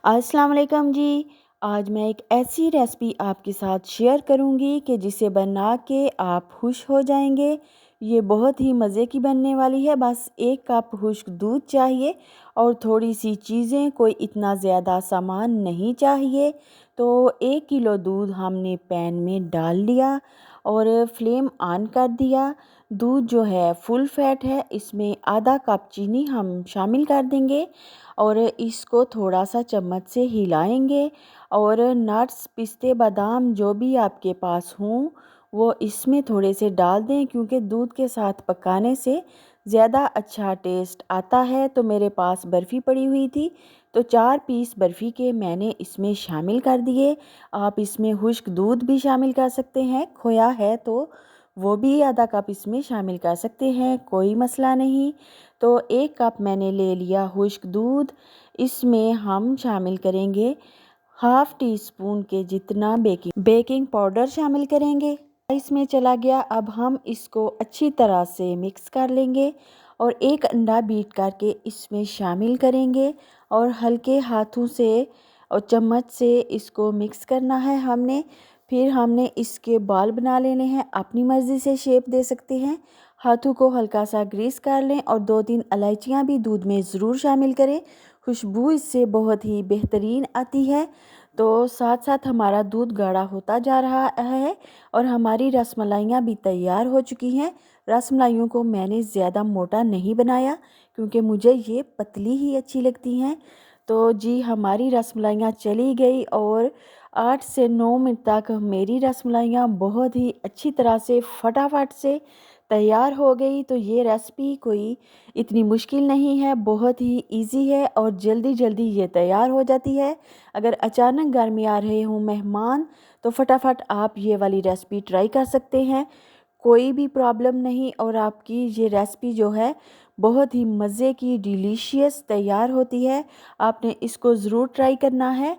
अस्सलाम वालेकुम जी। आज मैं एक ऐसी रेसिपी आपके साथ शेयर करूंगी कि जिसे बना के आप खुश हो जाएंगे। ये बहुत ही मज़े की बनने वाली है। बस 1 कप खुश्क दूध चाहिए और थोड़ी सी चीज़ें, कोई इतना ज़्यादा सामान नहीं चाहिए। तो 1 किलो दूध हमने पैन में डाल लिया और फ्लेम ऑन कर दिया। दूध जो है फुल फैट है, इसमें आधा कप चीनी हम शामिल कर देंगे और इसको थोड़ा सा चम्मच से हिलाएंगे। और नट्स, पिस्ते, बादाम जो भी आपके पास हों वो इसमें थोड़े से डाल दें, क्योंकि दूध के साथ पकाने से ज़्यादा अच्छा टेस्ट आता है। तो मेरे पास बर्फ़ी पड़ी हुई थी, तो 4 पीस बर्फ़ी के मैंने इसमें शामिल कर दिए। आप इसमें खुश्क दूध भी शामिल कर सकते हैं, खोया है तो वो भी आधा कप इसमें शामिल कर सकते हैं, कोई मसला नहीं। तो 1 कप मैंने ले लिया खुश्क दूध। इसमें हम शामिल करेंगे हाफ़ टी स्पून के जितना बेकिंग पाउडर शामिल करेंगे। इसमें चला गया। अब हम इसको अच्छी तरह से मिक्स कर लेंगे और एक अंडा बीट करके इसमें शामिल करेंगे और हल्के हाथों से और चम्मच से इसको मिक्स करना है हमने। फिर हमने इसके बाल बना लेने हैं, अपनी मर्ज़ी से शेप दे सकते हैं। हाथों को हल्का सा ग्रीस कर लें और 2-3 इलायचियाँ भी दूध में ज़रूर शामिल करें, खुशबू इससे बहुत ही बेहतरीन आती है। तो साथ साथ हमारा दूध गाढ़ा होता जा रहा है और हमारी रसमलाइयाँ भी तैयार हो चुकी हैं। रसमलाइयों को मैंने ज़्यादा मोटा नहीं बनाया, क्योंकि मुझे ये पतली ही अच्छी लगती हैं। तो जी हमारी रसमलाइयाँ चली गई और 8 से 9 मिनट तक मेरी रसमलाइयाँ बहुत ही अच्छी तरह से फटाफट से तैयार हो गई। तो ये रेसिपी कोई इतनी मुश्किल नहीं है, बहुत ही इजी है और जल्दी जल्दी ये तैयार हो जाती है। अगर अचानक घर में आ रहे हों मेहमान, तो फटाफट आप ये वाली रेसिपी ट्राई कर सकते हैं, कोई भी प्रॉब्लम नहीं। और आपकी ये रेसिपी जो है बहुत ही मज़े की डिलीशियस तैयार होती है। आपने इसको ज़रूर ट्राई करना है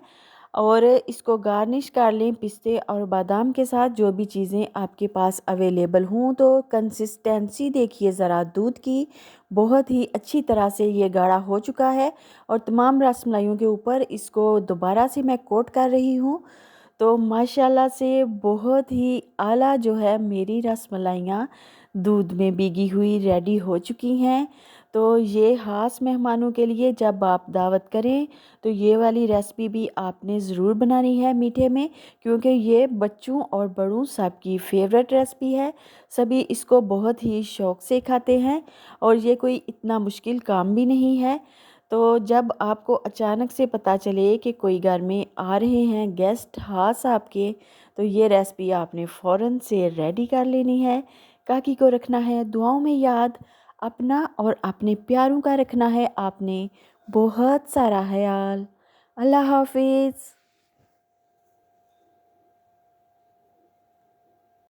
और इसको गार्निश कर लें पिस्ते और बादाम के साथ, जो भी चीज़ें आपके पास अवेलेबल हों। तो कंसिस्टेंसी देखिए ज़रा दूध की, बहुत ही अच्छी तरह से ये गाढ़ा हो चुका है और तमाम रसमलाइयों के ऊपर इसको दोबारा से मैं कोट कर रही हूँ। तो माशाल्लाह से बहुत ही आला जो है मेरी रसमलाइयाँ दूध में भीगी हुई रेडी हो चुकी हैं। तो ये ख़ास मेहमानों के लिए जब आप दावत करें तो ये वाली रेसिपी भी आपने ज़रूर बनानी है मीठे में, क्योंकि ये बच्चों और बड़ों सबकी फेवरेट रेसिपी है। सभी इसको बहुत ही शौक़ से खाते हैं और ये कोई इतना मुश्किल काम भी नहीं है। तो जब आपको अचानक से पता चले कि कोई घर में आ रहे हैं गेस्ट ख़ास आपके, तो ये रेसिपी आपने फ़ौरन से रेडी कर लेनी है। काकी को रखना है दुआओं में याद, अपना और अपने प्यारों का रखना है आपने बहुत सारा ख्याल। अल्लाह हाफ़िज़।